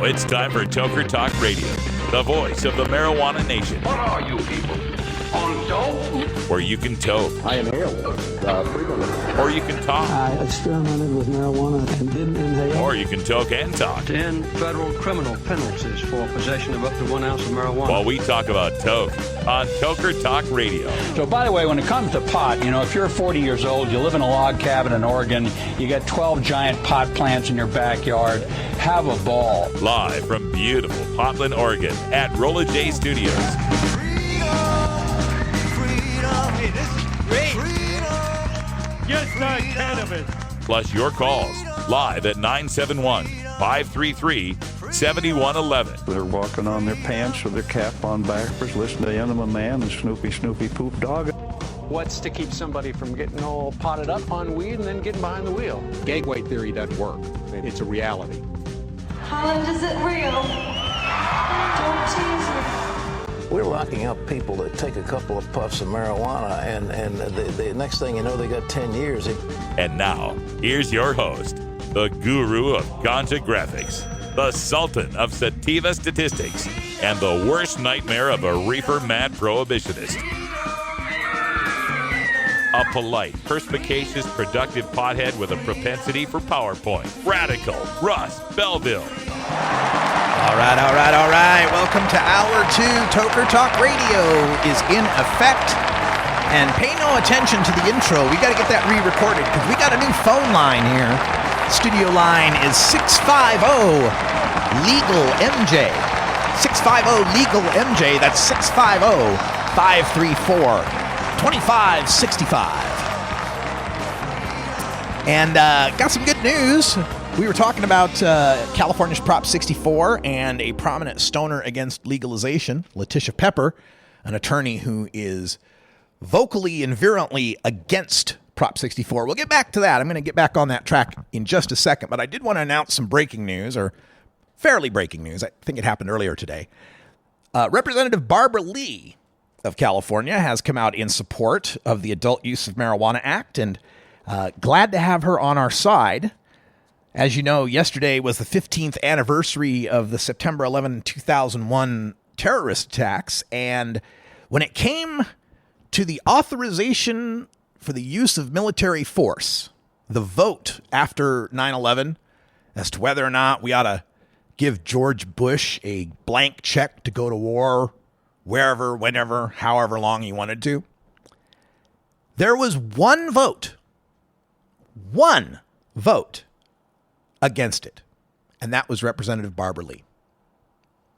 it's time for Toker Talk Radio, the voice of the marijuana nation. What are you people? On dope? Where you can toke. I inhale frequently. Or you can talk. I experimented with marijuana and didn't inhale. Or you can toke and talk. 10 federal criminal penalties for possession of up to 1 ounce of marijuana. While we talk about toke on Toker Talk Radio. So, by the way, when it comes to pot, if you're 40 years old, you live in a log cabin in Oregon, you got 12 giant pot plants in your backyard, have a ball. Live from beautiful Portland, Oregon at Rolla J Studios. Hey, this is great. Just not cannabis. Plus your calls live at 971-533-7111. They're walking on their pants with their cap on backwards, listening to Enema Man and Snoopy Poop Dog. What's to keep somebody from getting all potted up on weed and then getting behind the wheel? Gateway theory doesn't work. It's a reality. Holland, is it real? Don't tease me. We're locking up people that take a couple of puffs of marijuana, and the next thing you know, they got 10 years. And now, here's your host, the guru of ganja graphics, the sultan of sativa statistics, and the worst nightmare of a reefer mad prohibitionist. A polite, perspicacious, productive pothead with a propensity for PowerPoint. Radical Russ Belville. All right. Welcome to Hour 2. Toker Talk Radio is in effect. And pay no attention to the intro. We got to get that re-recorded because we got a new phone line here. Studio line is 650-LEGAL-MJ. 650-LEGAL-MJ. That's 650-534-2565. And got some good news. We were talking about California's Prop 64 and a prominent stoner against legalization, Letitia Pepper, an attorney who is vocally and virulently against Prop 64. We'll get back to that. I'm going to get back on that track in just a second, but I did want to announce some breaking news, or fairly breaking news. I think it happened earlier today. Representative Barbara Lee of California has come out in support of the Adult Use of Marijuana Act, and glad to have her on our side. As you know, yesterday was the 15th anniversary of the September 11, 2001 terrorist attacks, and when it came to the authorization for the use of military force, the vote after 9/11 as to whether or not we ought to give George Bush a blank check to go to war wherever, whenever, however long he wanted to, there was one vote against it, and that was Representative Barbara Lee.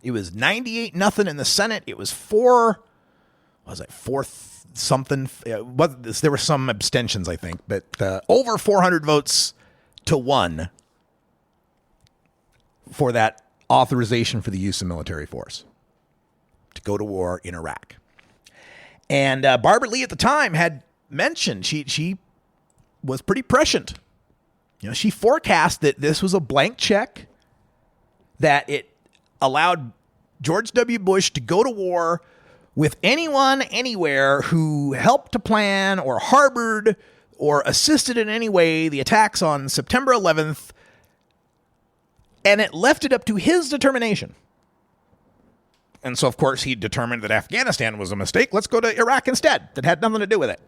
It was 98-0 in the Senate. It was 4 something. There were some abstentions, I think, but over 400 votes to 1 for that authorization for the use of military force to go to war in Iraq. And Barbara Lee at the time had mentioned she was pretty prescient. She forecast that this was a blank check, that it allowed George W. Bush to go to war with anyone, anywhere who helped to plan or harbored or assisted in any way the attacks on September 11th, and it left it up to his determination. And so, of course, he determined that Afghanistan was a mistake. Let's go to Iraq instead. That had nothing to do with it.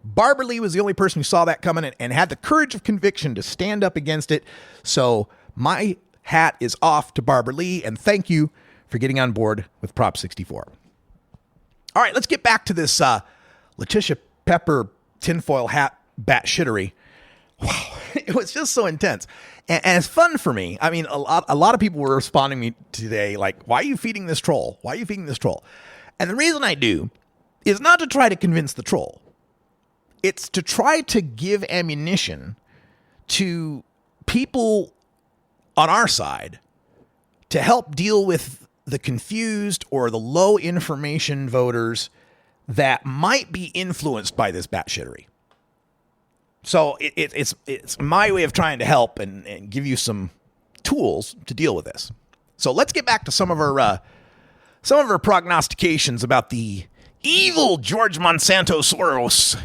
Barbara Lee was the only person who saw that coming and had the courage of conviction to stand up against it. So my hat is off to Barbara Lee, and thank you for getting on board with Prop 64. All right, let's get back to this Letitia Pepper tinfoil hat batshittery. Wow, it was just so intense. And it's fun for me. I mean, a lot of people were responding to me today like, why are you feeding this troll? Why are you feeding this troll? And the reason I do is not to try to convince the troll. It's to try to give ammunition to people on our side to help deal with the confused or the low information voters that might be influenced by this batshittery. So it's my way of trying to help and give you some tools to deal with this. So let's get back to some of our prognostications about the evil George Monsanto Soros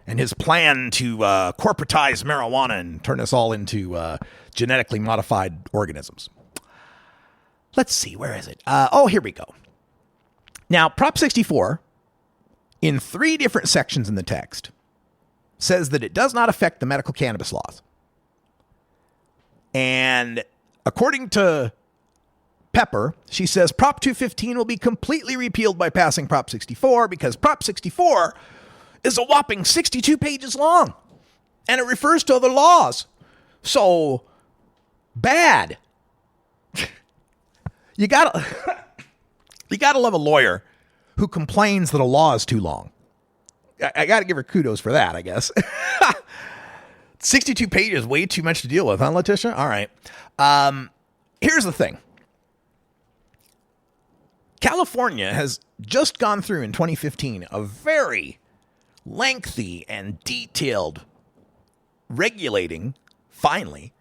and his plan to corporatize marijuana and turn us all into genetically modified organisms. Let's see, where is it? Here we go. Now, Prop 64, in 3 different sections in the text, says that it does not affect the medical cannabis laws. And according to Pepper, she says Prop 215 will be completely repealed by passing Prop 64 because Prop 64 is a whopping 62 pages long, and it refers to other laws. So, bad. You gotta love a lawyer who complains that a law is too long. I gotta give her kudos for that, I guess. 62 pages, way too much to deal with, huh, Letitia? All right. Here's the thing. California has just gone through in 2015 a very lengthy and detailed regulating, finally,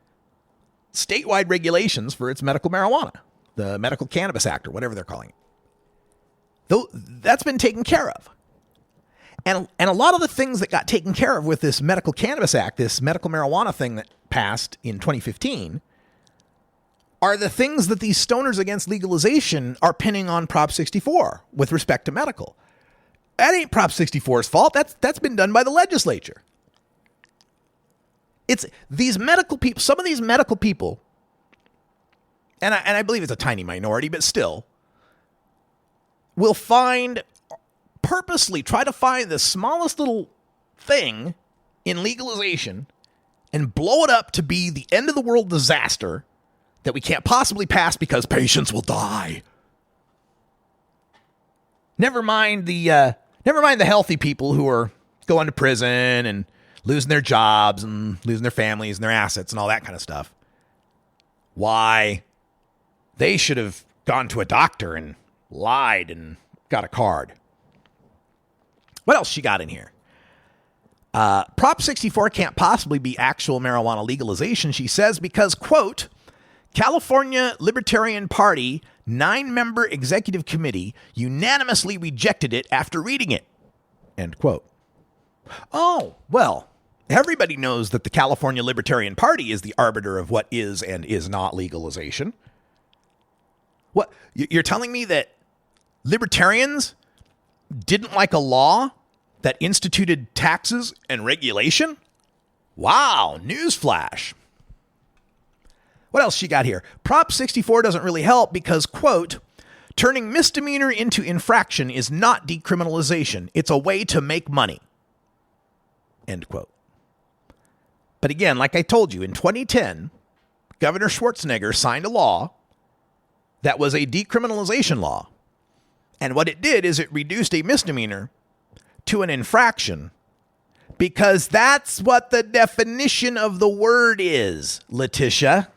statewide regulations for its medical marijuana, the Medical Cannabis Act, or whatever they're calling it. Though that's been taken care of. And a lot of the things that got taken care of with this Medical Cannabis Act, this medical marijuana thing that passed in 2015, are the things that these stoners against legalization are pinning on Prop 64 with respect to medical. That ain't Prop 64's fault. That's been done by the legislature. It's these medical people, some of these medical people, and I believe it's a tiny minority, but still, will purposely try to find the smallest little thing in legalization and blow it up to be the end of the world disaster that we can't possibly pass because patients will die. Never mind the healthy people who are going to prison and losing their jobs and losing their families and their assets and all that kind of stuff. Why? They should have gone to a doctor and lied and got a card. What else she got in here? Prop 64 can't possibly be actual marijuana legalization, she says, because, quote, California Libertarian Party 9-member executive committee unanimously rejected it after reading it, end quote. Oh, well, everybody knows that the California Libertarian Party is the arbiter of what is and is not legalization. What? You're telling me that libertarians didn't like a law that instituted taxes and regulation? Wow, newsflash. What else she got here? Prop 64 doesn't really help because, quote, turning misdemeanor into infraction is not decriminalization. It's a way to make money, end quote. But again, like I told you, in 2010, Governor Schwarzenegger signed a law that was a decriminalization law. And what it did is it reduced a misdemeanor to an infraction because that's what the definition of the word is, Letitia.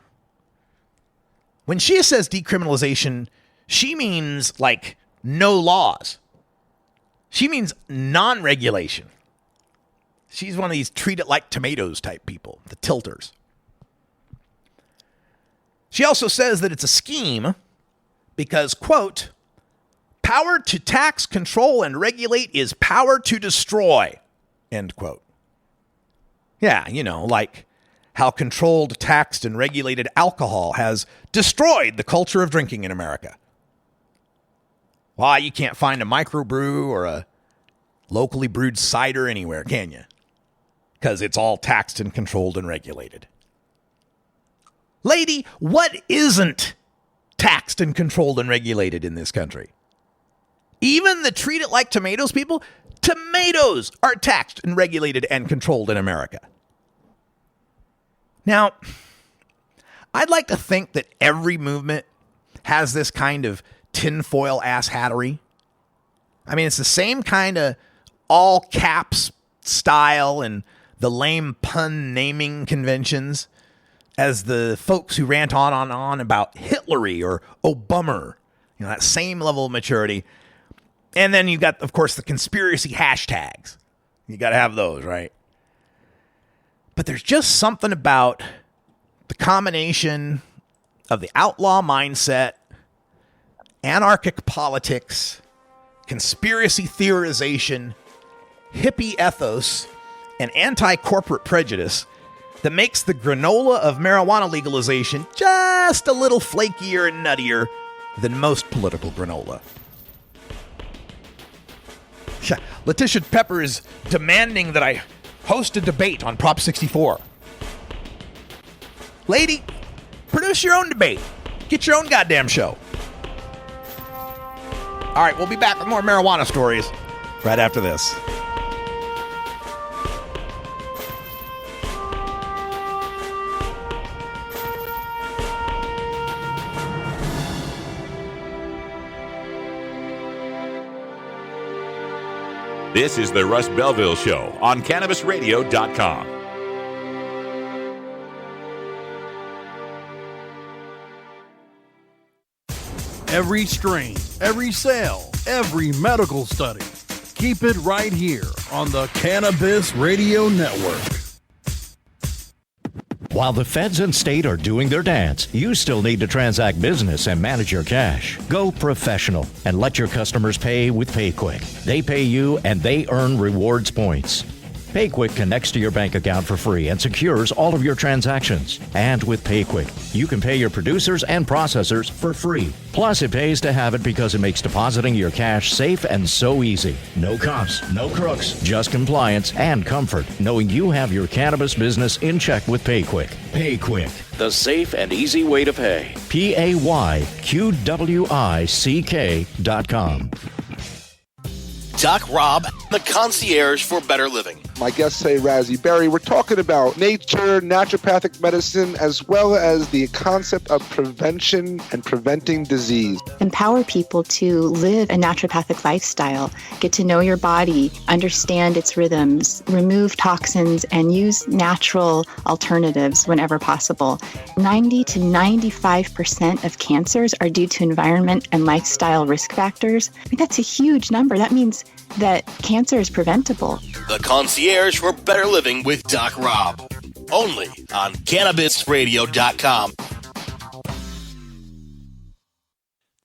When she says decriminalization, she means like no laws. She means non-regulation. She's one of these treat it like tomatoes type people, the tilters. She also says that it's a scheme because, quote, power to tax, control, and regulate is power to destroy, end quote. Yeah, like how controlled, taxed, and regulated alcohol has destroyed the culture of drinking in America. Why, you can't find a microbrew or a locally brewed cider anywhere, can you? Because it's all taxed and controlled and regulated. Lady, what isn't taxed and controlled and regulated in this country? Even the treat it like tomatoes people, tomatoes are taxed and regulated and controlled in America. Now, I'd like to think that every movement has this kind of tinfoil asshattery. I mean, it's the same kind of all caps style and the lame pun naming conventions as the folks who rant on about Hitlery or Obama. That same level of maturity. And then you got, of course, the conspiracy hashtags. You got to have those, right? But there's just something about the combination of the outlaw mindset, anarchic politics, conspiracy theorization, hippie ethos, and anti-corporate prejudice that makes the granola of marijuana legalization just a little flakier and nuttier than most political granola. Letitia Pepper is demanding that I host a debate on Prop 64. Lady, produce your own debate. Get your own goddamn show. All right, we'll be back with more marijuana stories right after this. This is the Russ Belville Show on CannabisRadio.com. Every strain, every sale, every medical study. Keep it right here on the Cannabis Radio Network. While the feds and state are doing their dance, you still need to transact business and manage your cash. Go professional and let your customers pay with PayQuick. They pay you and they earn rewards points. PayQuick connects to your bank account for free and secures all of your transactions. And with PayQuick, you can pay your producers and processors for free. Plus, it pays to have it because it makes depositing your cash safe and so easy. No cops, no crooks, just compliance and comfort, knowing you have your cannabis business in check with PayQuick. PayQuick, the safe and easy way to pay. PayQuick.com. Doc Rob, the concierge for better living. My guests say Razzie Berry. We're talking about nature, naturopathic medicine, as well as the concept of prevention and preventing disease. Empower people to live a naturopathic lifestyle, get to know your body, understand its rhythms, remove toxins, and use natural alternatives whenever possible. 90 to 95% of cancers are due to environment and lifestyle risk factors. I mean, that's a huge number. That means that cancer is preventable. The concierge for better living with Doc Rob. Only on CannabisRadio.com.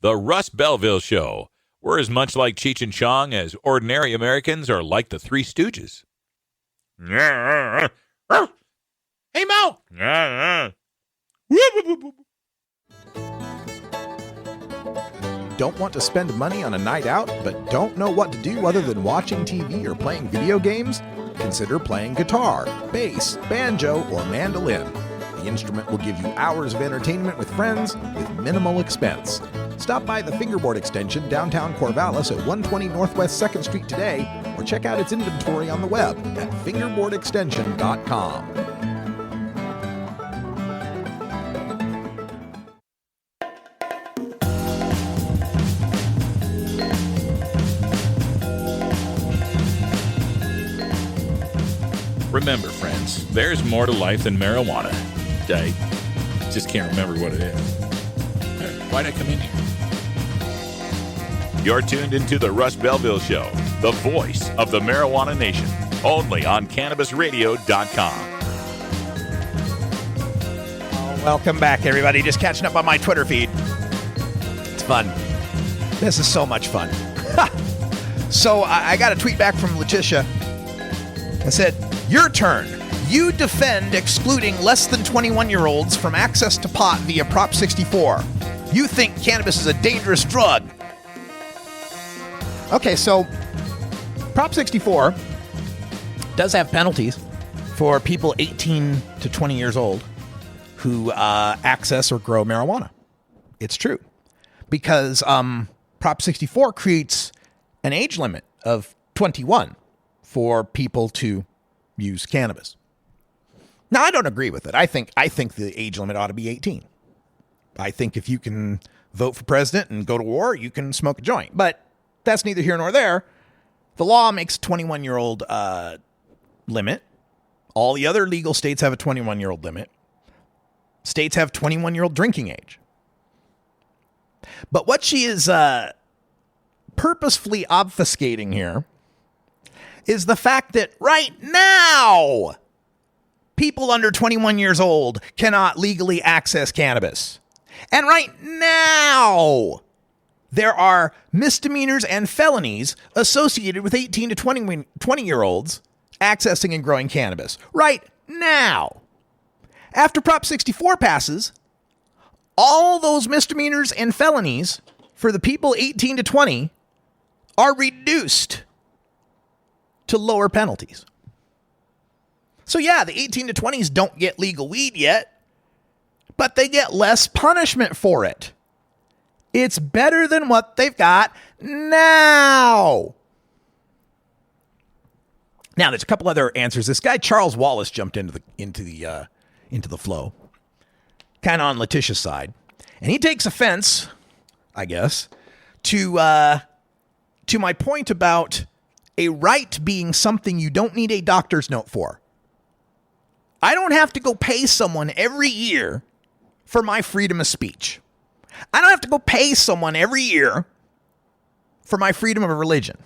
The Russ Belville Show. We're as much like Cheech and Chong as ordinary Americans are like the Three Stooges. Hey, Mo! Don't want to spend money on a night out, but don't know what to do other than watching TV or playing video games? Consider playing guitar, bass, banjo, or mandolin. The instrument will give you hours of entertainment with friends with minimal expense. Stop by the Fingerboard Extension downtown Corvallis at 120 Northwest 2nd Street today, or check out its inventory on the web at fingerboardextension.com. Remember, friends, there's more to life than marijuana. I just can't remember what it is. Why'd I come in here? You're tuned into the Russ Belville Show, the voice of the marijuana nation, only on CannabisRadio.com. Welcome back, everybody. Just catching up on my Twitter feed. It's fun. This is so much fun. So I got a tweet back from Letitia. I said, your turn. You defend excluding less than 21-year-olds from access to pot via Prop 64. You think cannabis is a dangerous drug. Okay, so Prop 64 does have penalties for people 18 to 20 years old who access or grow marijuana. It's true. Because Prop 64 creates an age limit of 21 for people to use cannabis. Now, I don't agree with it. I think the age limit ought to be 18. I think if you can vote for president and go to war, you can smoke a joint. But that's neither here nor there. The law makes a 21-year-old limit. All the other legal states have a 21-year-old limit. States have 21-year-old drinking age. But what she is purposefully obfuscating here is the fact that right now, people under 21 years old cannot legally access cannabis. And right now, there are misdemeanors and felonies associated with 18 to 20-year-olds accessing and growing cannabis. Right now. After Prop 64 passes, all those misdemeanors and felonies for the people 18 to 20 are reduced to lower penalties. So yeah, the 18 to 20s don't get legal weed yet, but they get less punishment for it. It's better than what they've got now. Now, there's a couple other answers. This guy Charles Wallace jumped into the flow, kind of on Letitia's side, and he takes offense, I guess, to my point about a right being something you don't need a doctor's note for. I don't have to go pay someone every year for my freedom of speech. I don't have to go pay someone every year for my freedom of religion.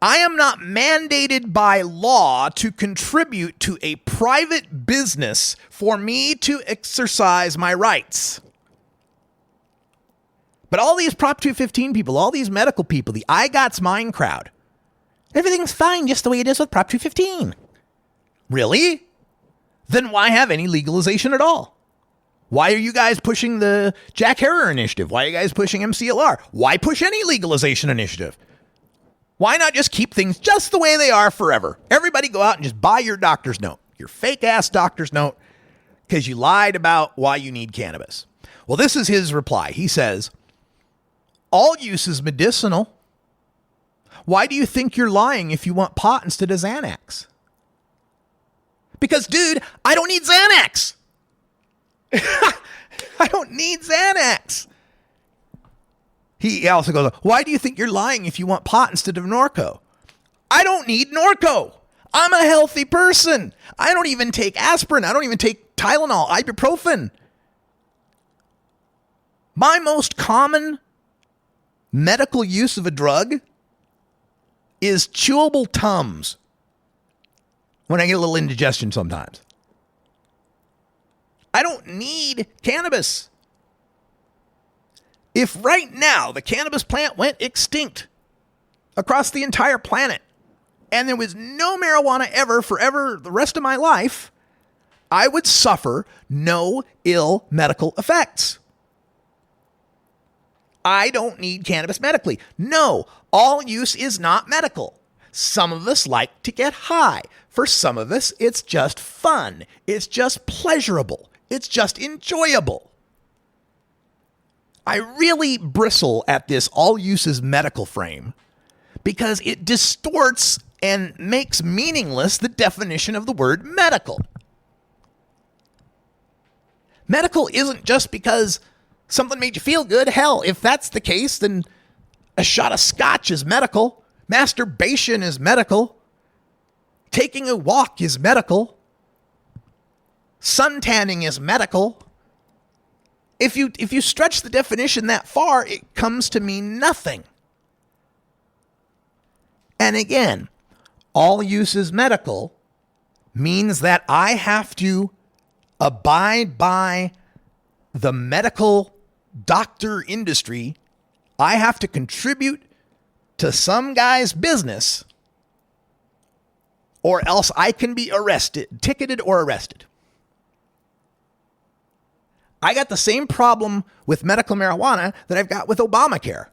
I am not mandated by law to contribute to a private business for me to exercise my rights. But all these Prop 215 people, all these medical people, the I Got's Mine crowd, everything's fine just the way it is with Prop 215. Really? Then why have any legalization at all? Why are you guys pushing the Jack Harrer initiative? Why are you guys pushing MCLR? Why push any legalization initiative? Why not just keep things just the way they are forever? Everybody go out and just buy your doctor's note, your fake-ass doctor's note, because you lied about why you need cannabis. Well, this is his reply. He says, all use is medicinal. Why do you think you're lying if you want pot instead of Xanax? Because, dude, I don't need Xanax. I don't need Xanax. He also goes, why do you think you're lying if you want pot instead of Norco? I don't need Norco. I'm a healthy person. I don't even take aspirin. I don't even take Tylenol, ibuprofen. My most common medical use of a drug is chewable Tums when I get a little indigestion sometimes. I don't need cannabis. If right now the cannabis plant went extinct across the entire planet and there was no marijuana ever forever the rest of my life, I would suffer no ill medical effects. I don't need cannabis medically. No, all use is not medical. Some of us like to get high. For some of us, it's just fun. It's just pleasurable. It's just enjoyable. I really bristle at this all uses medical frame because it distorts and makes meaningless the definition of the word medical. Medical isn't just because something made you feel good. Hell, if that's the case, then a shot of scotch is medical. Masturbation is medical. Taking a walk is medical. Suntanning is medical. If you stretch the definition that far, it comes to mean nothing. And again, all use is medical means that I have to abide by the medical doctor industry. I have to contribute to some guy's business, or else I can be arrested, ticketed or arrested. I got the same problem with medical marijuana that I've got with Obamacare.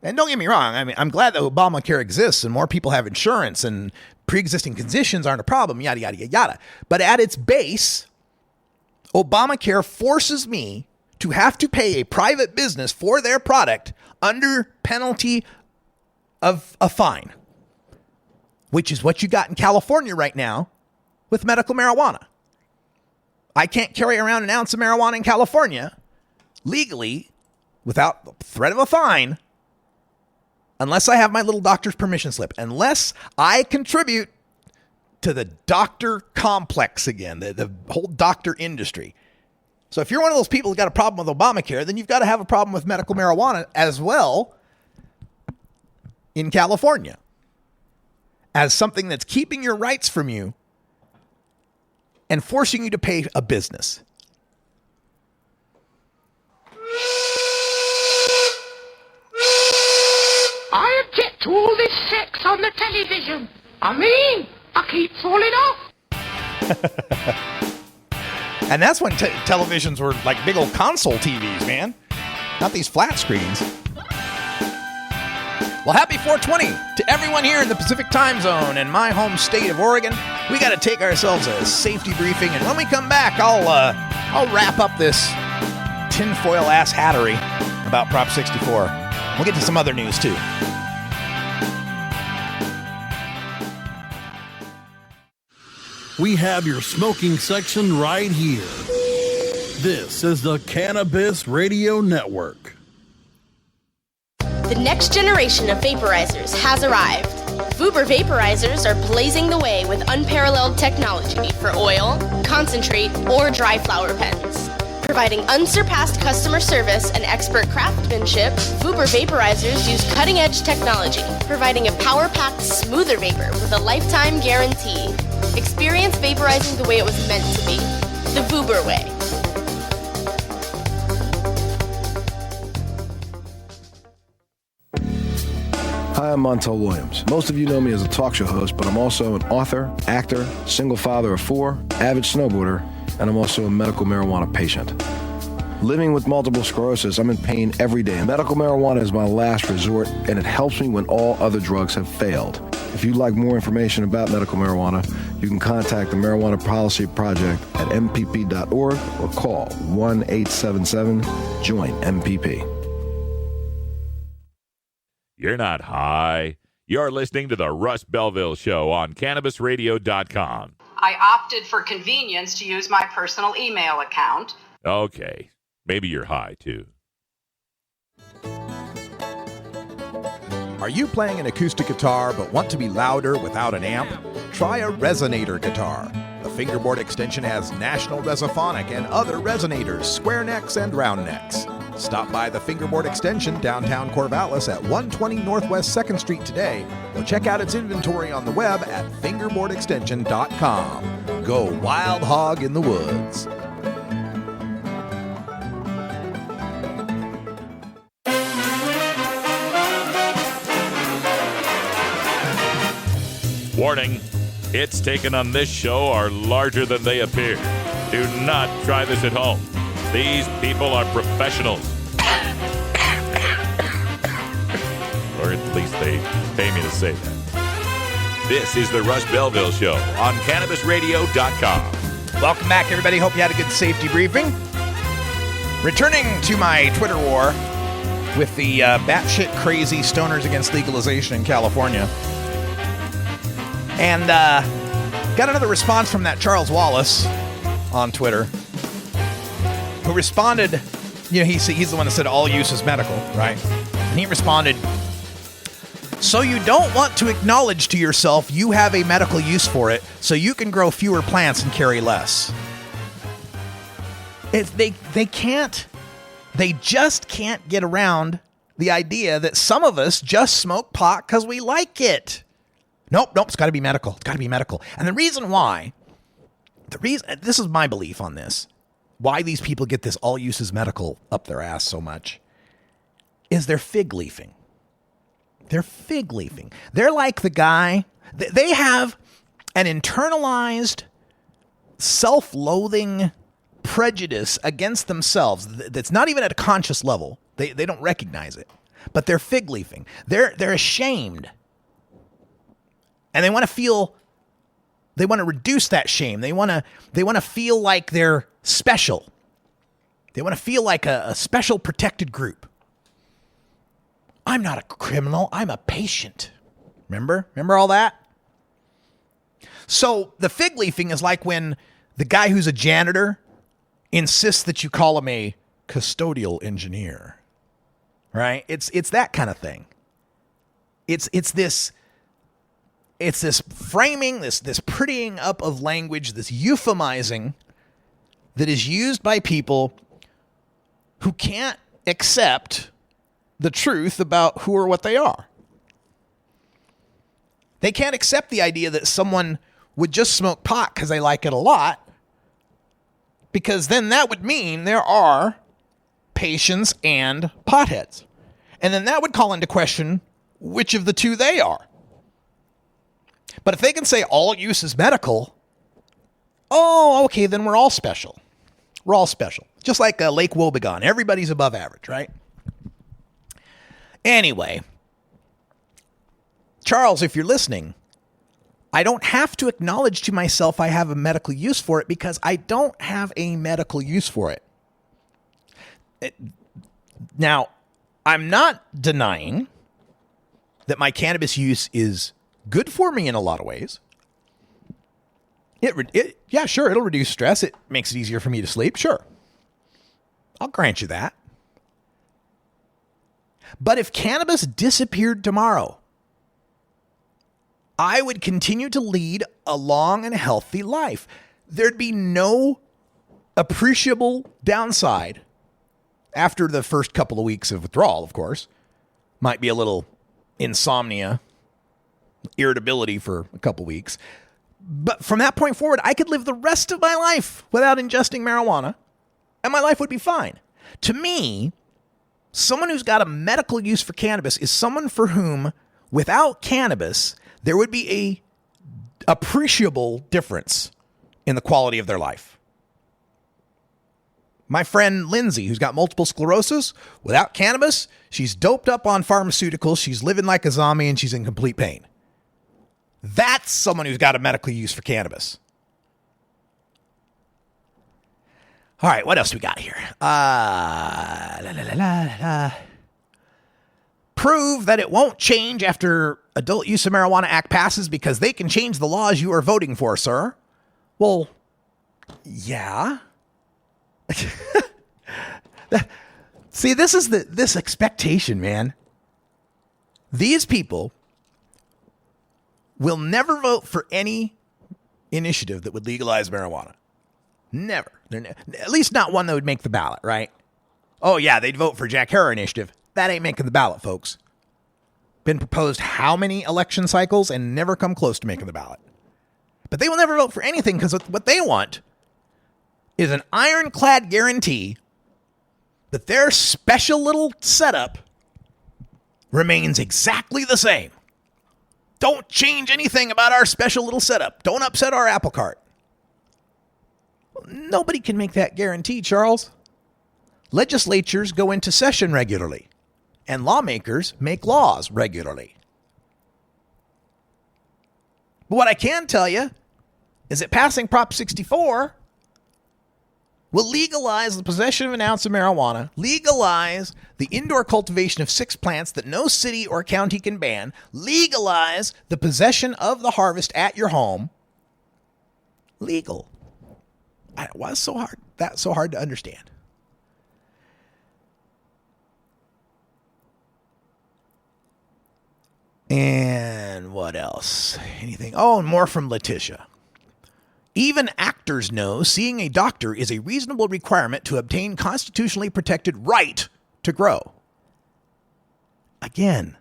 And don't get me wrong, I mean, I'm glad that Obamacare exists and more people have insurance and pre-existing conditions aren't a problem, yada, yada, yada, yada. But at its base, Obamacare forces me to have to pay a private business for their product under penalty of a fine, which is what you got in California right now with medical marijuana. I can't carry around an ounce of marijuana in California legally without the threat of a fine unless I have my little doctor's permission slip, unless I contribute to the doctor complex again, the whole doctor industry. So if you're one of those people who's got a problem with Obamacare, then you've got to have a problem with medical marijuana as well in California as something that's keeping your rights from you and forcing you to pay a business. I object to all this sex on the television. I keep falling off. And that's when televisions were like big old console TVs, man. Not these flat screens. Well, happy 420 to everyone here in the Pacific time zone in my home state of Oregon. We got to take ourselves a safety briefing, and when we come back, I'll wrap up this tinfoil asshattery about Prop 64. We'll get to some other news too. We have your smoking section right here. This is the Cannabis Radio Network. The next generation of vaporizers has arrived. Vuber vaporizers are blazing the way with unparalleled technology for oil, concentrate, or dry flower pens. Providing unsurpassed customer service and expert craftsmanship, Vuber vaporizers use cutting-edge technology, providing a power-packed, smoother vapor with a lifetime guarantee. Experience vaporizing the way it was meant to be. The Vuber way. Hi, I'm Montel Williams. Most of you know me as a talk show host, but I'm also an author, actor, single father of 4, avid snowboarder, and I'm also a medical marijuana patient. Living with multiple sclerosis, I'm in pain every day. Medical marijuana is my last resort, and it helps me when all other drugs have failed. If you'd like more information about medical marijuana, you can contact the Marijuana Policy Project at mpp.org or call 1-877-JOIN-MPP. You're not high. You're listening to the Russ Belville Show on CannabisRadio.com. I opted for convenience to use my personal email account. Okay. Maybe you're high, too. Are you playing an acoustic guitar but want to be louder without an amp? Try a resonator guitar. The fingerboard extension has National Resophonic and other resonators, square necks and round necks. Stop by the Fingerboard Extension downtown Corvallis at 120 Northwest 2nd Street today, or check out its inventory on the web at fingerboardextension.com. Go wild hog in the woods. Warning, hits taken on this show are larger than they appear. Do not try this at home. These people are professionals. Or at least they pay me to say that. This is the Russ Belville Show on CannabisRadio.com. Welcome back, everybody. Hope you had a good safety briefing. Returning to my Twitter war with the batshit crazy stoners against legalization in California. And got another response from that Charles Wallace on Twitter, who responded, you know, he's the one that said all use is medical, right? And he responded, so you don't want to acknowledge to yourself you have a medical use for it so you can grow fewer plants and carry less. They just can't get around the idea that some of us just smoke pot because we like it. Nope, it's got to be medical. It's got to be medical. And the reason why, this is my belief on this, why these people get this all uses medical up their ass so much, is they're fig leafing. They're fig leafing. They're like the guy, they have an internalized self-loathing prejudice against themselves that's not even at a conscious level. They don't recognize it, but they're fig leafing. They're ashamed. And they want to reduce that shame. They want to feel like they're special. They want to feel like a special protected group. I'm not a criminal. I'm a patient. Remember all that? So the fig leafing is like when the guy who's a janitor insists that you call him a custodial engineer, right? It's that kind of thing. It's this framing, this prettying up of language, this euphemizing that is used by people who can't accept the truth about who or what they are. They can't accept the idea that someone would just smoke pot because they like it a lot, because then that would mean there are patients and potheads. And then that would call into question which of the two they are. But if they can say all use is medical, oh, okay, then we're all special. We're all special. Just like Lake Wobegon. Everybody's above average, right? Anyway, Charles, if you're listening, I don't have to acknowledge to myself I have a medical use for it because I don't have a medical use for it. Now, I'm not denying that my cannabis use is good for me in a lot of ways. Yeah, sure, it'll reduce stress. It makes it easier for me to sleep. Sure. I'll grant you that. But if cannabis disappeared tomorrow, I would continue to lead a long and healthy life. There'd be no appreciable downside after the first couple of weeks of withdrawal, of course. Might be a little insomnia, irritability for a couple weeks. But from that point forward, I could live the rest of my life without ingesting marijuana, and my life would be fine. To me, someone who's got a medical use for cannabis is someone for whom, without cannabis, there would be a appreciable difference in the quality of their life. My friend Lindsay, who's got multiple sclerosis, without cannabis, she's doped up on pharmaceuticals, she's living like a zombie, and she's in complete pain. That's someone who's got a medical use for cannabis. All right, what else we got here? Prove that it won't change after Adult Use of Marijuana Act passes because they can change the laws you are voting for, sir. Well, yeah. See, this is this expectation, man. These people will never vote for any initiative that would legalize marijuana. Never. At least not one that would make the ballot, right? Oh, yeah, they'd vote for Jack Harrow initiative. That ain't making the ballot, folks. Been proposed how many election cycles and never come close to making the ballot. But they will never vote for anything because what they want is an ironclad guarantee that their special little setup remains exactly the same. Don't change anything about our special little setup. Don't upset our apple cart. Nobody can make that guarantee, Charles. Legislatures go into session regularly, and lawmakers make laws regularly. But what I can tell you is that passing Prop 64 will legalize the possession of an ounce of marijuana, legalize the indoor cultivation of 6 plants that no city or county can ban, legalize the possession of the harvest at your home. Legal. Why is that so hard to understand? And what else? Anything? Oh, and more from Letitia. Even actors know seeing a doctor is a reasonable requirement to obtain constitutionally protected right to grow. Again,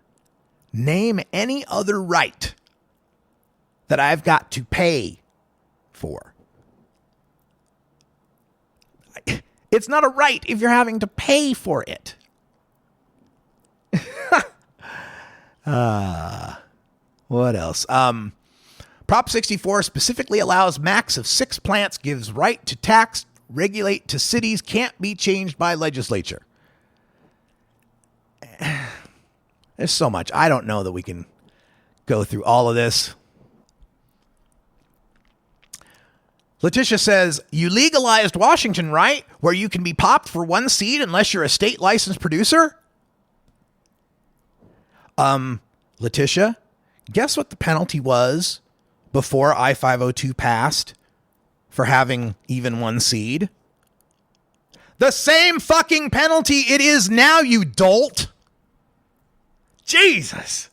name any other right that I've got to pay for. It's not a right if you're having to pay for it. What else? Prop 64 specifically allows max of 6 plants, gives right to tax, regulate to cities, can't be changed by legislature. There's so much. I don't know that we can go through all of this. Letitia says, you legalized Washington, right? Where you can be popped for 1 seed unless you're a state licensed producer? Letitia, guess what the penalty was before I-502 passed for having even 1 seed? The same fucking penalty it is now, you dolt. Jesus.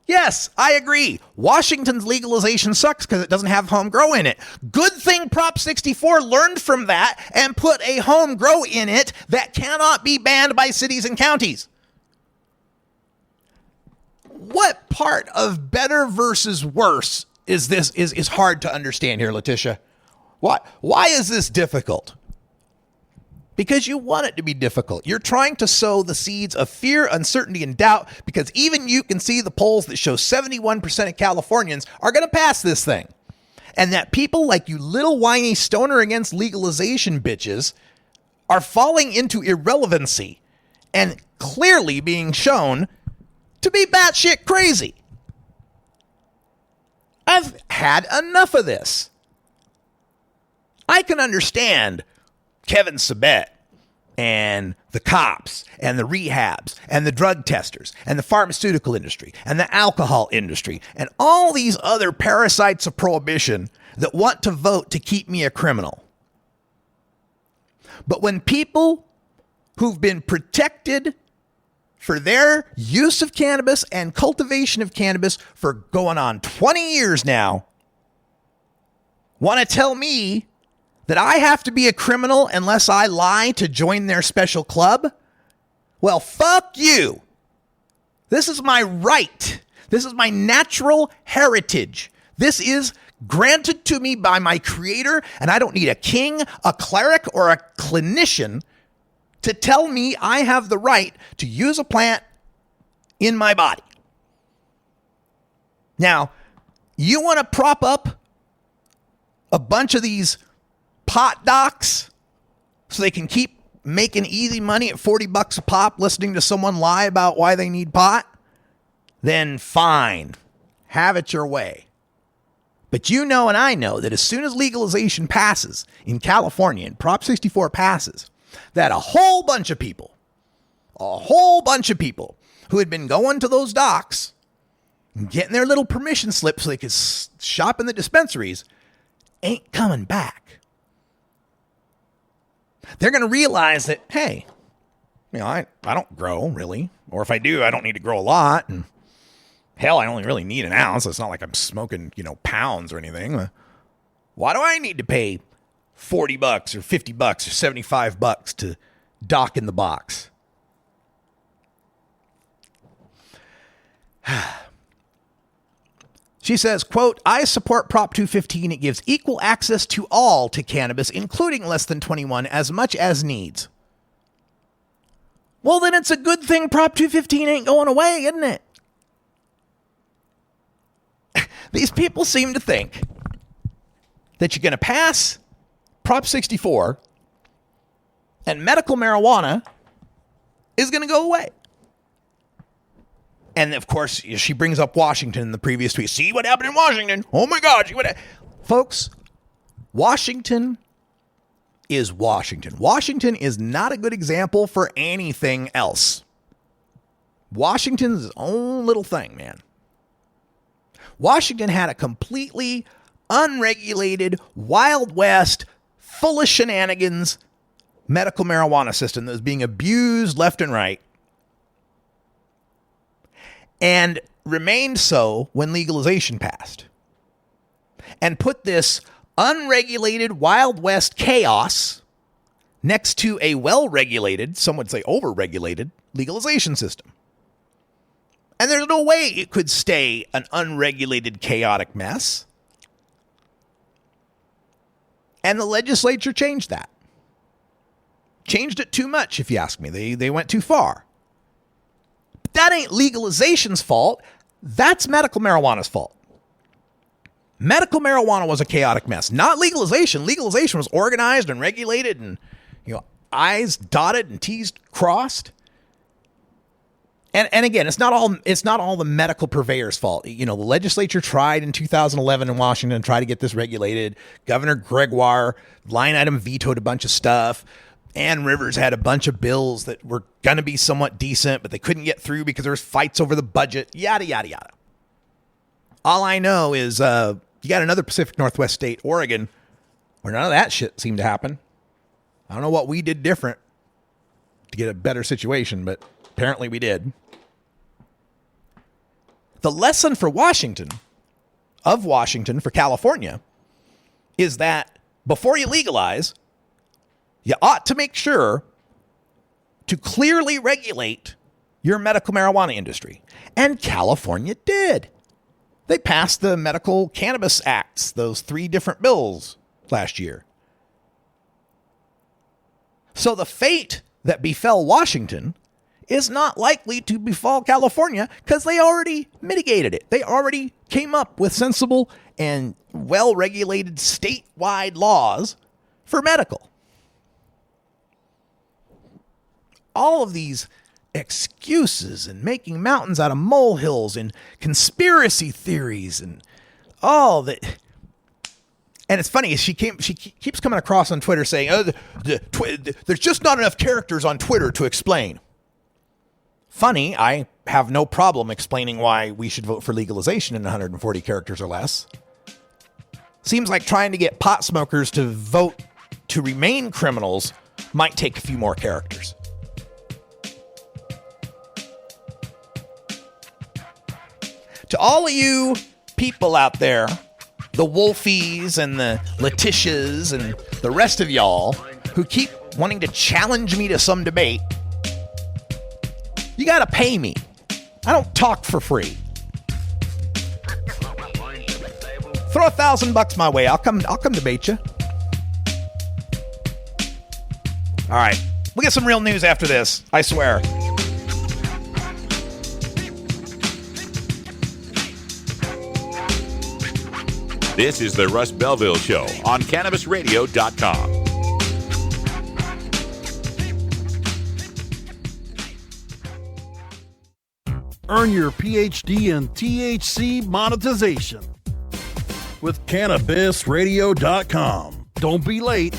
Yes, I agree. Washington's legalization sucks because it doesn't have home grow in it. Good thing Prop 64 learned from that and put a home grow in it that cannot be banned by cities and counties. What part of better versus worse is this is hard to understand here, Letitia? Why is this difficult? Because you want it to be difficult. You're trying to sow the seeds of fear, uncertainty, and doubt because even you can see the polls that show 71% of Californians are going to pass this thing. And that people like you little whiny stoner against legalization bitches are falling into irrelevancy and clearly being shown to be batshit crazy. I've had enough of this. I can understand Kevin Sabet and the cops and the rehabs and the drug testers and the pharmaceutical industry and the alcohol industry and all these other parasites of prohibition that want to vote to keep me a criminal. But when people who've been protected for their use of cannabis and cultivation of cannabis for going on 20 years now want to tell me that I have to be a criminal unless I lie to join their special club? Well, fuck you. This is my right. This is my natural heritage. This is granted to me by my creator, and I don't need a king, a cleric, or a clinician to tell me I have the right to use a plant in my body. Now, you want to prop up a bunch of these pot docs so they can keep making easy money at $40 a pop listening to someone lie about why they need pot? Then fine. Have it your way. But you know and I know that as soon as legalization passes in California and Prop 64 passes, that a whole bunch of people who had been going to those docs and getting their little permission slips so they could shop in the dispensaries ain't coming back. They're going to realize that, hey, I don't grow really. Or if I do, I don't need to grow a lot. And hell, I only really need an ounce. It's not like I'm smoking, pounds or anything. Why do I need to pay $40 or $50 or $75 to dock in the box? She says, quote, I support Prop 215. It gives equal access to all to cannabis, including less than 21, as much as needs. Well, then it's a good thing Prop 215 ain't going away, isn't it? These people seem to think that you're going to pass Prop 64 and medical marijuana is going to go away. And of course, she brings up Washington in the previous tweet. See what happened in Washington? Oh my God. Folks, Washington is Washington. Washington is not a good example for anything else. Washington's its own little thing, man. Washington had a completely unregulated, Wild West, full of shenanigans medical marijuana system that was being abused left and right. And remained so when legalization passed. And put this unregulated Wild West chaos next to a well-regulated, some would say over-regulated, legalization system. And there's no way it could stay an unregulated, chaotic mess. And the legislature changed that. Changed it too much, if you ask me. They went too far. But that ain't legalization's fault. That's medical marijuana's fault. Medical marijuana was a chaotic mess, not legalization. Legalization was organized and regulated and, I's dotted and T's crossed. And again, it's not all the medical purveyors' fault. The legislature tried in 2011 in Washington to try to get this regulated. Governor Gregoire line item vetoed a bunch of stuff. Ann Rivers had a bunch of bills that were going to be somewhat decent, but they couldn't get through because there was fights over the budget, yada, yada, yada. All I know is you got another Pacific Northwest state, Oregon, where none of that shit seemed to happen. I don't know what we did different to get a better situation, but apparently we did. The lesson for Washington, for California, is that before you legalize, you ought to make sure to clearly regulate your medical marijuana industry. And California did. They passed the Medical Cannabis Acts, those 3 different bills last year. So the fate that befell Washington is not likely to befall California because they already mitigated it. They already came up with sensible and well-regulated statewide laws for medical. All of these excuses and making mountains out of molehills and conspiracy theories and all that. And it's funny, she keeps coming across on Twitter saying, "Oh, there's just not enough characters on Twitter to explain." Funny, I have no problem explaining why we should vote for legalization in 140 characters or less. Seems like trying to get pot smokers to vote to remain criminals might take a few more characters. To all of you people out there, the Wolfies and the Letitias and the rest of y'all who keep wanting to challenge me to some debate, you got to pay me. I don't talk for free. Throw $1,000 my way. I'll come debate you. All right. We'll get some real news after this. I swear. This is the Russ Belville Show on CannabisRadio.com. Earn your PhD in THC monetization with CannabisRadio.com. Don't be late.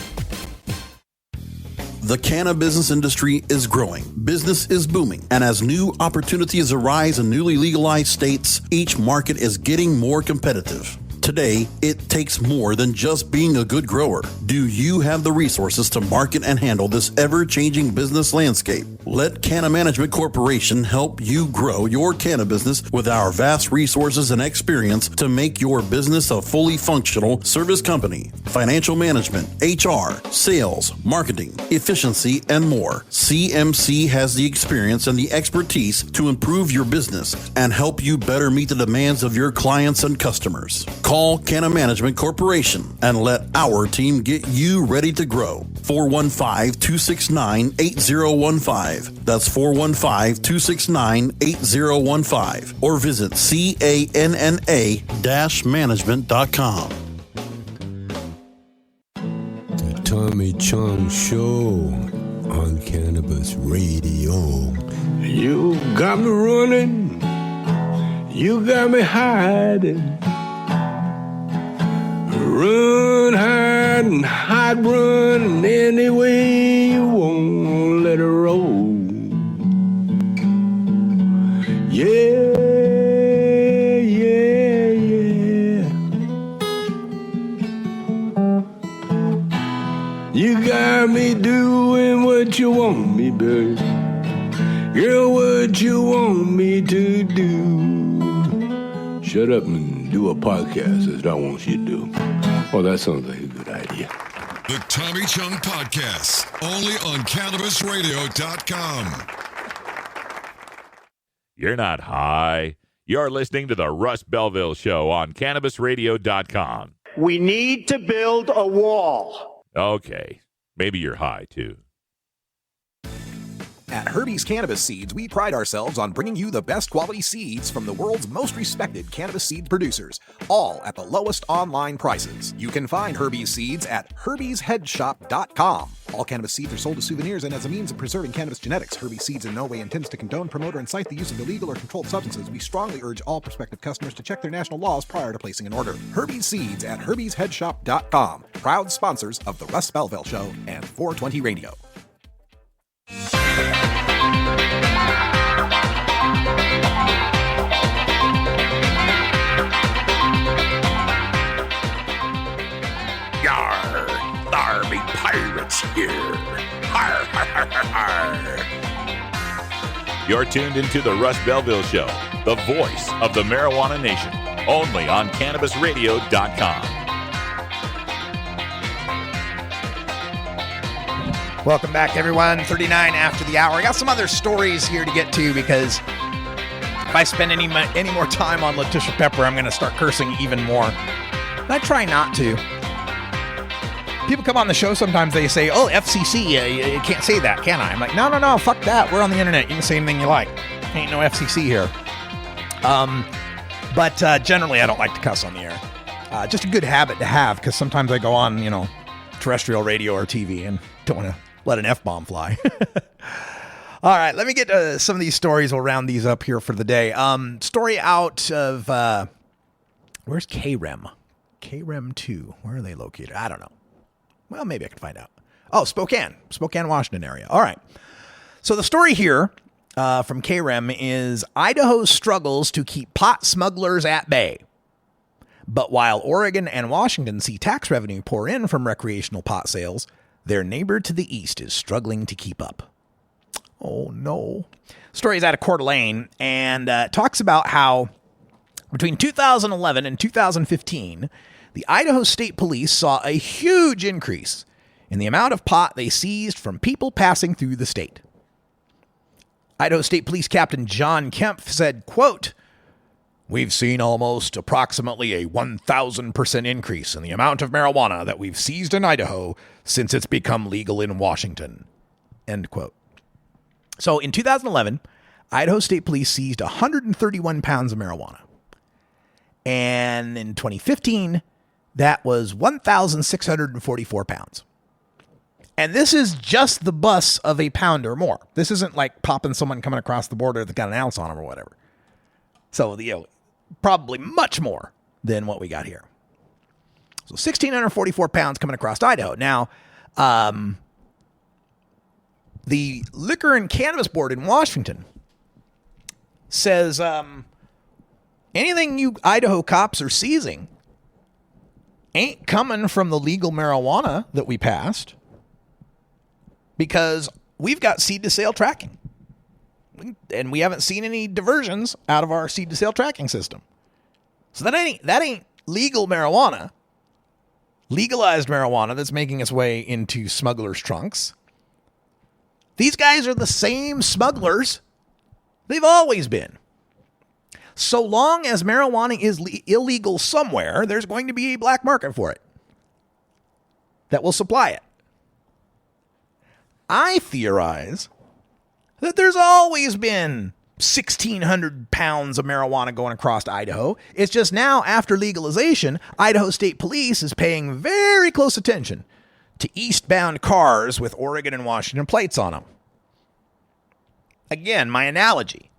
The cannabis industry is growing, business is booming, and as new opportunities arise in newly legalized states, each market is getting more competitive. Today, it takes more than just being a good grower. Do you have the resources to market and handle this ever-changing business landscape? Let Canna Management Corporation help you grow your canna business with our vast resources and experience to make your business a fully functional service company. Financial management, HR, sales, marketing, efficiency, and more. CMC has the experience and the expertise to improve your business and help you better meet the demands of your clients and customers. Call Canna Management Corporation and let our team get you ready to grow. 415-269-8015. That's 415-269-8015. Or visit canna-management.com. The Tommy Chong Show on Cannabis Radio. You got me running. You got me hiding. Run, hide, and hide, run any way you want, let it roll. Yeah, yeah, yeah. You got me doing what you want me, babe. Girl, what you want me to do. Shut up and do a podcast, that's what I want you to do. Oh, that sounds like a good idea. The Tommy Chung Podcast, only on CannabisRadio.com. You're not high. You're listening to the Russ Belville Show on CannabisRadio.com. We need to build a wall. Okay. Maybe you're high, too. At Herbie's Cannabis Seeds, we pride ourselves on bringing you the best quality seeds from the world's most respected cannabis seed producers, all at the lowest online prices. You can find Herbie's Seeds at herbiesheadshop.com. All cannabis seeds are sold as souvenirs and as a means of preserving cannabis genetics. Herbie's Seeds in no way intends to condone, promote, or incite the use of illegal or controlled substances. We strongly urge all prospective customers to check their national laws prior to placing an order. Herbie's Seeds at herbiesheadshop.com. Proud sponsors of the Russ Belville Show and 420 Radio. Yarr, thar be pirates here. Har, har, har, har, har. You're tuned into the Russ Belville Show, the voice of the marijuana nation, only on CannabisRadio.com. Welcome back, everyone. 39 after the hour. I got some other stories here to get to because if I spend any more time on Letitia Pepper, I'm going to start cursing even more. And I try not to. People come on the show, sometimes they say, oh, FCC, you can't say that, can I? I'm like, no, fuck that. We're on the internet. You can say anything you like. Ain't no FCC here. But generally, I don't like to cuss on the air. Just a good habit to have, because sometimes I go on, terrestrial radio or TV and don't want to let an F-bomb fly. All right, let me get some of these stories. We'll round these up here for the day. Story out of, where's KREM? KREM 2. Where are they located? I don't know. Well, maybe I can find out. Oh, Spokane, Washington area. All right. So the story here from KREM is Idaho struggles to keep pot smugglers at bay. But while Oregon and Washington see tax revenue pour in from recreational pot sales, their neighbor to the east is struggling to keep up. Oh, no. Story is out of Coeur d'Alene and talks about how between 2011 and 2015, the Idaho State Police saw a huge increase in the amount of pot they seized from people passing through the state. Idaho State Police Captain John Kempf said, quote, "We've seen almost approximately a 1,000% increase in the amount of marijuana that we've seized in Idaho since it's become legal in Washington." End quote. So in 2011, Idaho State Police seized 131 pounds of marijuana. And in 2015, that was 1,644 pounds. And this is just the bus of a pound or more. This isn't like popping someone coming across the border that got an ounce on them or whatever. So, probably much more than what we got here. So 1,644 pounds coming across Idaho. Now, the Liquor and Cannabis Board in Washington says anything you Idaho cops are seizing ain't coming from the legal marijuana that we passed, because we've got seed-to-sale tracking. And we haven't seen any diversions out of our seed-to-sale tracking system. So that ain't legal marijuana, legalized marijuana that's making its way into smugglers' trunks. These guys are the same smugglers they've always been. So long as marijuana is illegal somewhere, there's going to be a black market for it that will supply it. I theorize that there's always been 1,600 pounds of marijuana going across Idaho. It's just now, after legalization, Idaho State Police is paying very close attention to eastbound cars with Oregon and Washington plates on them. Again, my analogy.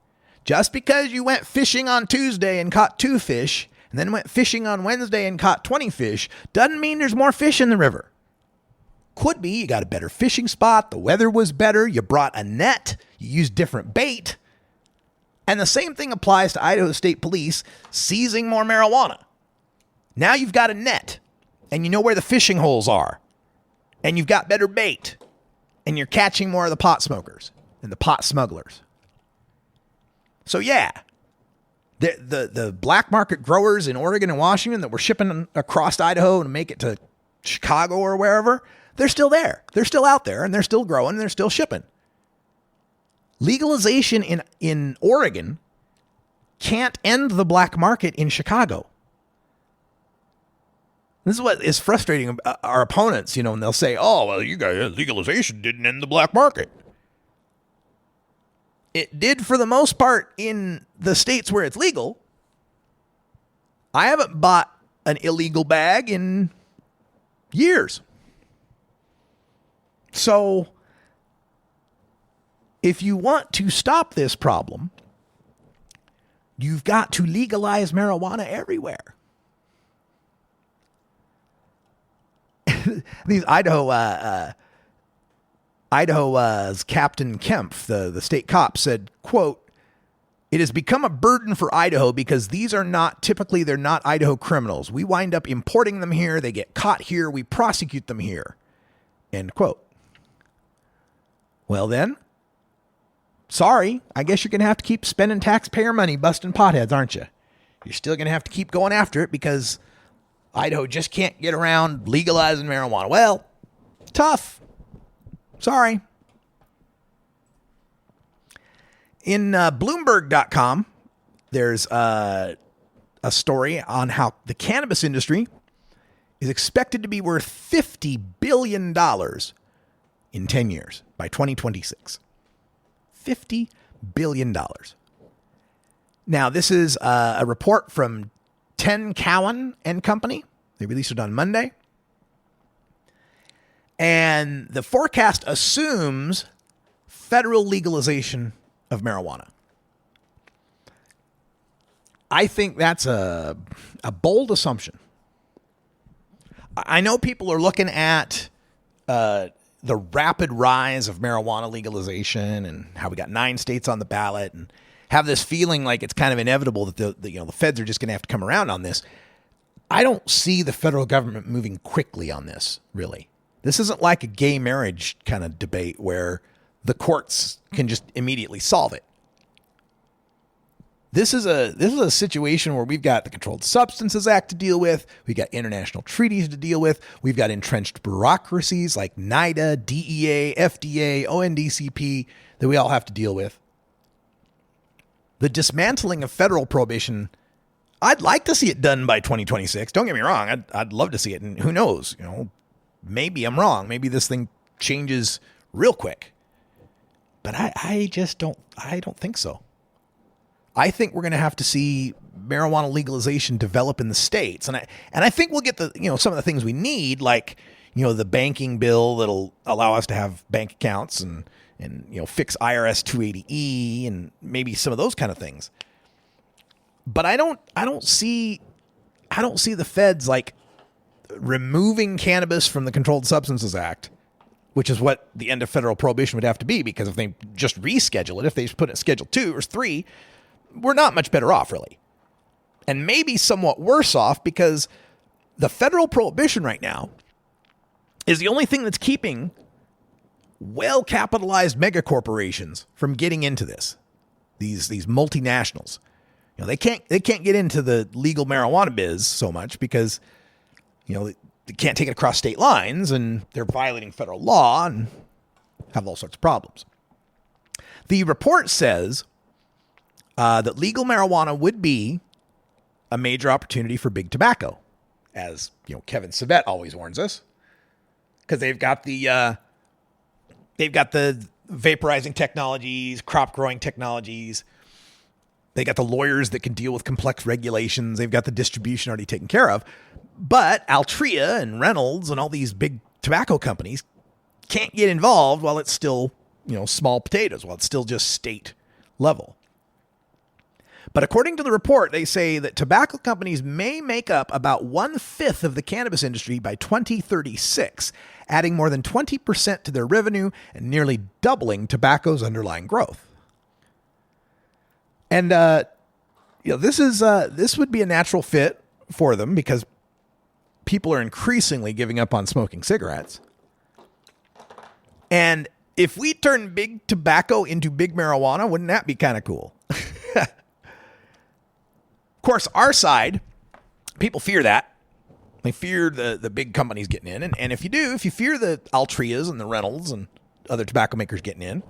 Just because you went fishing on Tuesday and caught 2 fish, and then went fishing on Wednesday and caught 20 fish, doesn't mean there's more fish in the river. Could be you got a better fishing spot, the weather was better, you brought a net, you used different bait. And the same thing applies to Idaho State Police seizing more marijuana. Now you've got a net, and you know where the fishing holes are, and you've got better bait, and you're catching more of the pot smokers and the pot smugglers. So yeah, the black market growers in Oregon and Washington that were shipping across Idaho to make it to Chicago or wherever, they're still there. They're still out there, and they're still growing, and they're still shipping. Legalization in Oregon can't end the black market in Chicago. This is what is frustrating our opponents, and they'll say, oh, well, you guys, legalization didn't end the black market. It did for the most part in the states where it's legal. I haven't bought an illegal bag in years. So, if you want to stop this problem, you've got to legalize marijuana everywhere. These Idaho's Captain Kempf, the state cop, said, quote, "It has become a burden for Idaho because they're not Idaho criminals. We wind up importing them here. They get caught here. We prosecute them here." End quote. Well then, sorry, I guess you're going to have to keep spending taxpayer money busting potheads, aren't you? You're still going to have to keep going after it because Idaho just can't get around legalizing marijuana. Well, tough. Sorry. In Bloomberg.com, there's a story on how the cannabis industry is expected to be worth $50 billion in 10 years by 2026. $50 billion. Now, this is a report from 10 Cowan and Company. They released it on Monday. And the forecast assumes federal legalization of marijuana. I think that's a bold assumption. I know people are looking at the rapid rise of marijuana legalization and how we got 9 states on the ballot and have this feeling like it's kind of inevitable that the feds are just going to have to come around on this. I don't see the federal government moving quickly on this, really. This isn't like a gay marriage kind of debate where the courts can just immediately solve it. This is a situation where we've got the Controlled Substances Act to deal with. We've got international treaties to deal with. We've got entrenched bureaucracies like NIDA, DEA, FDA, ONDCP that we all have to deal with. The dismantling of federal prohibition, I'd like to see it done by 2026. Don't get me wrong. I'd love to see it. And who knows, maybe I'm wrong. Maybe this thing changes real quick. But I don't think so. I think we're going to have to see marijuana legalization develop in the states. And I think we'll get some of the things we need, like, the banking bill that'll allow us to have bank accounts and fix IRS 280E and maybe some of those kind of things. But I don't see the feds like removing cannabis from the Controlled Substances Act, which is what the end of federal prohibition would have to be, because if they just reschedule it, if they just put it in Schedule 2 or 3, we're not much better off, really. And maybe somewhat worse off, because the federal prohibition right now is the only thing that's keeping well-capitalized megacorporations from getting into this. These multinationals. They can't get into the legal marijuana biz so much because, they can't take it across state lines and they're violating federal law and have all sorts of problems. The report says that legal marijuana would be a major opportunity for big tobacco, as Kevin Savett always warns us, because they've got the vaporizing technologies, crop growing technologies. They got the lawyers that can deal with complex regulations. They've got the distribution already taken care of. But Altria and Reynolds and all these big tobacco companies can't get involved while it's still, small potatoes, while it's still just state level. But according to the report, they say that tobacco companies may make up about 1/5 of the cannabis industry by 2036, adding more than 20% to their revenue and nearly doubling tobacco's underlying growth. And this would be a natural fit for them because people are increasingly giving up on smoking cigarettes. And if we turn big tobacco into big marijuana, wouldn't that be kind of cool? Of course, our side, people fear that. They fear the big companies getting in. And if you fear the Altrias and the Reynolds and other tobacco makers getting in,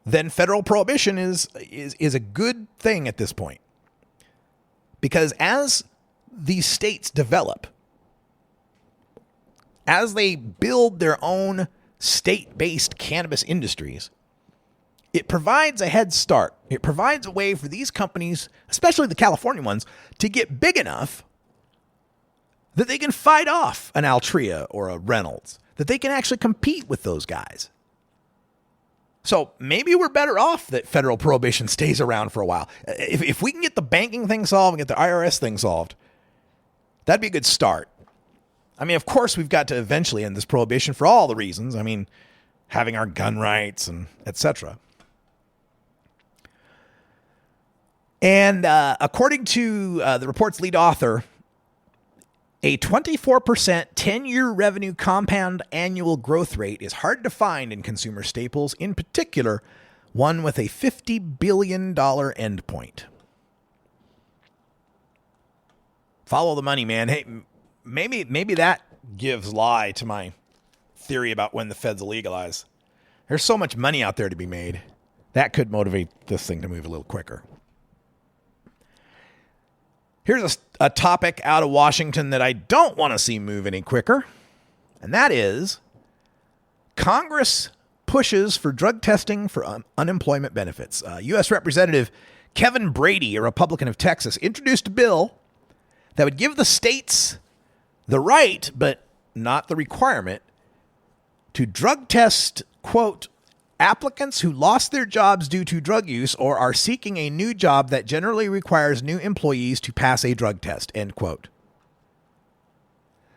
then federal prohibition is a good thing at this point. Because as these states develop, as they build their own state-based cannabis industries, it provides a head start. It provides a way for these companies, especially the California ones, to get big enough that they can fight off an Altria or a Reynolds, that they can actually compete with those guys. So maybe we're better off that federal prohibition stays around for a while. If we can get the banking thing solved and get the IRS thing solved, that'd be a good start. I mean, of course, we've got to eventually end this prohibition for all the reasons. I mean, having our gun rights and etc. And according to the report's lead author, a 24% 10-year revenue compound annual growth rate is hard to find in consumer staples, in particular, one with a $50 billion endpoint. Follow the money, man. Hey, maybe that gives lie to my theory about when the feds will legalize. There's so much money out there to be made. That could motivate this thing to move a little quicker. Here's a topic out of Washington that I don't want to see move any quicker, and that is Congress pushes for drug testing for unemployment benefits. U.S. Representative Kevin Brady, a Republican of Texas, introduced a bill that would give the states the right, but not the requirement, to drug test, quote, applicants who lost their jobs due to drug use or are seeking a new job that generally requires new employees to pass a drug test, end quote.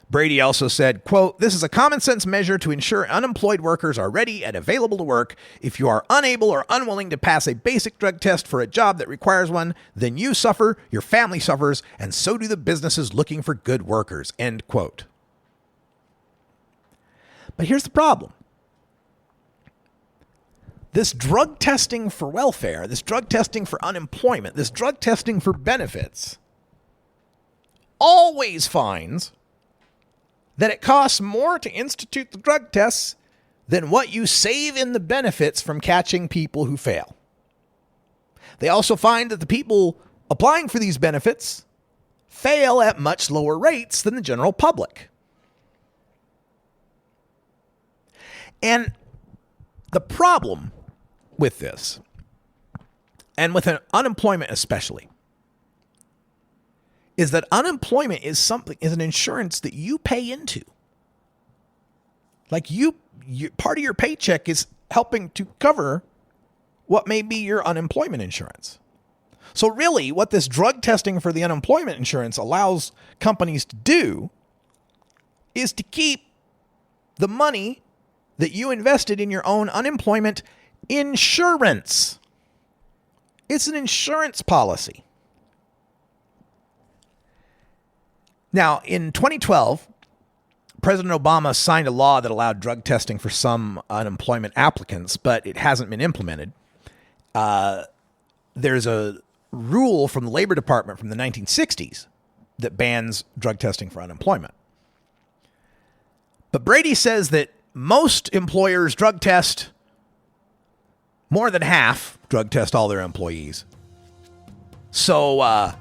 Brady also said, quote, this is a common sense measure to ensure unemployed workers are ready and available to work. If you are unable or unwilling to pass a basic drug test for a job that requires one, then you suffer, your family suffers, and so do the businesses looking for good workers, end quote. But here's the problem. This drug testing for welfare, this drug testing for unemployment, this drug testing for benefits always finds that it costs more to institute the drug tests than what you save in the benefits from catching people who fail. They also find that the people applying for these benefits fail at much lower rates than the general public. And the problem with this, and with unemployment especially, is that unemployment is an insurance that you pay into. Like you part of your paycheck is helping to cover what may be your unemployment insurance. So really, what this drug testing for the unemployment insurance allows companies to do is to keep the money that you invested in your own unemployment insurance. It's an insurance policy. Now, in 2012, President Obama signed a law that allowed drug testing for some unemployment applicants, but it hasn't been implemented. There's a rule from the Labor Department from the 1960s that bans drug testing for unemployment. But Brady says that most employers drug test, more than half drug test all their employees. So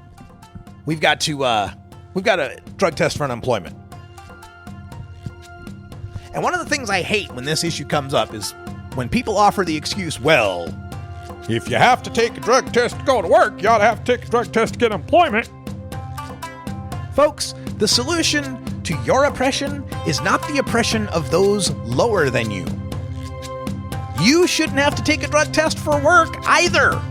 we've got a drug test for unemployment. And one of the things I hate when this issue comes up is when people offer the excuse, well, if you have to take a drug test to go to work, you ought to have to take a drug test to get employment. Folks, the solution to your oppression is not the oppression of those lower than you. You shouldn't have to take a drug test for work either.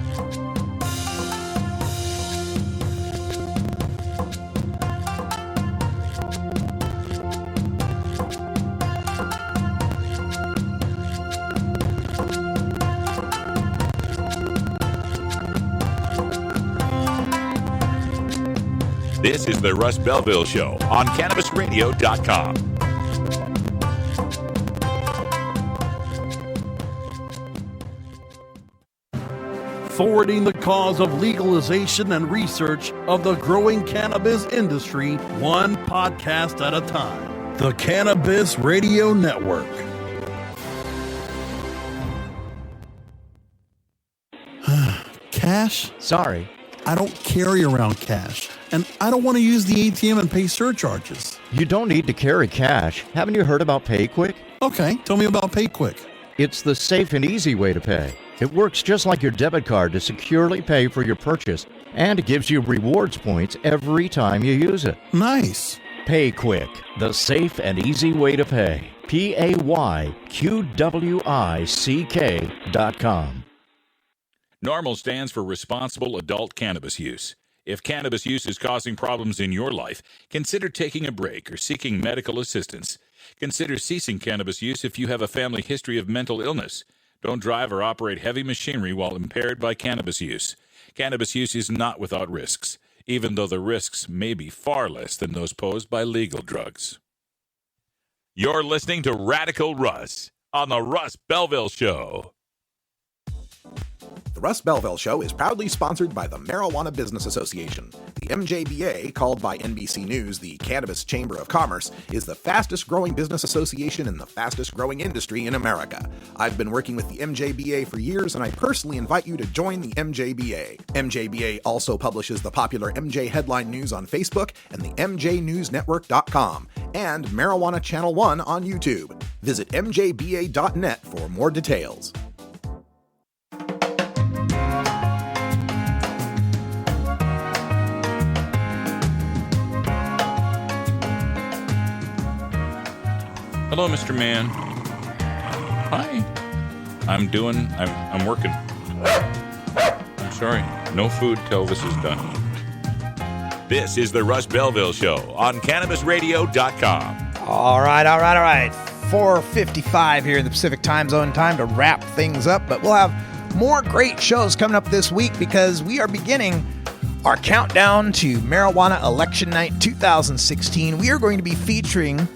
This is the Russ Belville Show on CannabisRadio.com. Forwarding the cause of legalization and research of the growing cannabis industry, one podcast at a time. The Cannabis Radio Network. Cash? Sorry. I don't carry around cash, and I don't want to use the ATM and pay surcharges. You don't need to carry cash. Haven't you heard about PayQuick? Okay, tell me about PayQuick. It's the safe and easy way to pay. It works just like your debit card to securely pay for your purchase, and it gives you rewards points every time you use it. Nice. PayQuick, the safe and easy way to pay. PayQuick.com. NORMAL stands for Responsible Adult Cannabis Use. If cannabis use is causing problems in your life, consider taking a break or seeking medical assistance. Consider ceasing cannabis use if you have a family history of mental illness. Don't drive or operate heavy machinery while impaired by cannabis use. Cannabis use is not without risks, even though the risks may be far less than those posed by legal drugs. You're listening to Radical Russ on the Russ Belville Show. The Russ Belville Show is proudly sponsored by the Marijuana Business Association, the The MJBA, called by NBC News the Cannabis Chamber of Commerce, is the fastest growing business association in the fastest growing industry in America. I've been working with the MJBA for years, and I personally invite you to join the MJBA. MJBA also publishes the popular MJ Headline News on Facebook and the MJNewsNetwork.com and Marijuana Channel 1 on YouTube. Visit mjba.net for more details. Hello, Mr. Man. Hi. I'm working. I'm sorry. No food till this is done. This is the Russ Belville Show on CannabisRadio.com. All right. 4:55 here in the Pacific Time Zone. Time to wrap things up, but we'll have more great shows coming up this week because we are beginning our countdown to Marijuana Election Night 2016. We are going to be featuring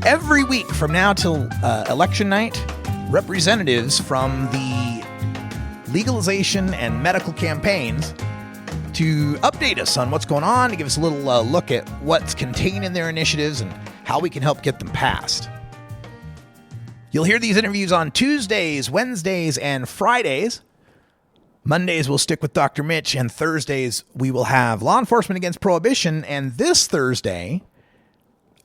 every week from now till election night representatives from the legalization and medical campaigns to update us on what's going on, to give us a little look at what's contained in their initiatives and how we can help get them passed. You'll hear these interviews on Tuesdays, Wednesdays, and Fridays. Mondays we'll stick with Dr. Mitch, and Thursdays we will have Law Enforcement Against Prohibition, and this Thursday,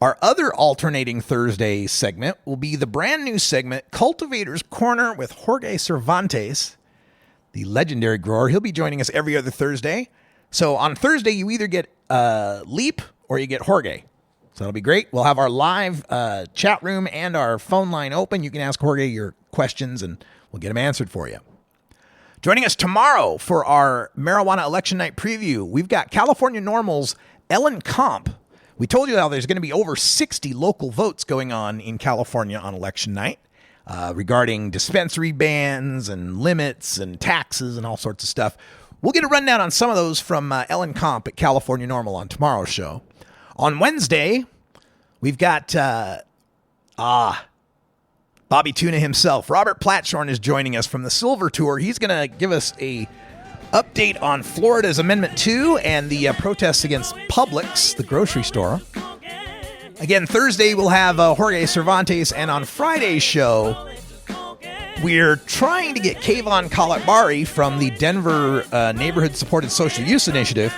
our other alternating Thursday segment will be the brand new segment, Cultivator's Corner with Jorge Cervantes, the legendary grower. He'll be joining us every other Thursday. So on Thursday, you either get Leap or you get Jorge. So that'll be great. We'll have our live chat room and our phone line open. You can ask Jorge your questions and we'll get them answered for you. Joining us tomorrow for our Marijuana Election Night preview, we've got California Normal's Ellen Comp. We told you how there's going to be over 60 local votes going on in California on election night regarding dispensary bans and limits and taxes and all sorts of stuff. We'll get a rundown on some of those from Ellen Comp at California Normal on tomorrow's show. On Wednesday, we've got Bobby Tuna himself. Robert Platshorn is joining us from the Silver Tour. He's going to give us a update on Florida's Amendment 2 and the protests against Publix, the grocery store. Again, Thursday we'll have Jorge Cervantes, and on Friday's show, we're trying to get Kayvon Kalakbari from the Denver Neighborhood Supported Social Use Initiative.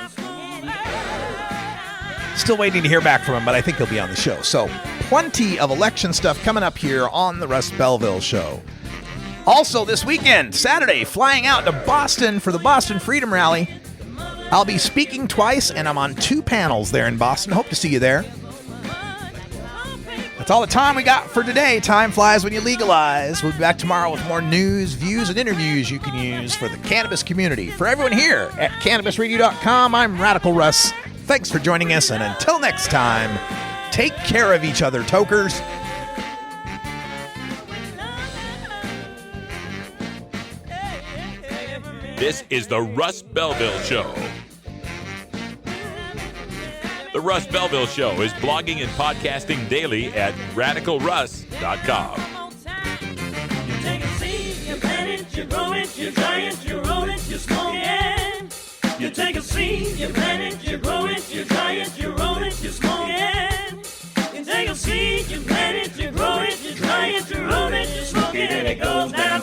Still waiting to hear back from him, but I think he'll be on the show. So, plenty of election stuff coming up here on the Russ Belville Show. Also, this weekend, Saturday, flying out to Boston for the Boston Freedom Rally. I'll be speaking twice, and I'm on 2 panels there in Boston. Hope to see you there. That's all the time we got for today. Time flies when you legalize. We'll be back tomorrow with more news, views, and interviews you can use for the cannabis community. For everyone here at CannabisRadio.com, I'm Radical Russ. Thanks for joining us, and until next time, take care of each other, tokers. This is the Russ Belville Show. The Russ Belville Show is blogging and podcasting daily at RadicalRuss.com. You take a seed, you plant it, you grow it, you dry it, you roll it, you smoke it. You take a seed, you plant it, you grow it, you dry it, you roll it, you smoke it. You take a seed, you plant it, you grow it, you dry it, you roll it, you smoke it, and it goes down.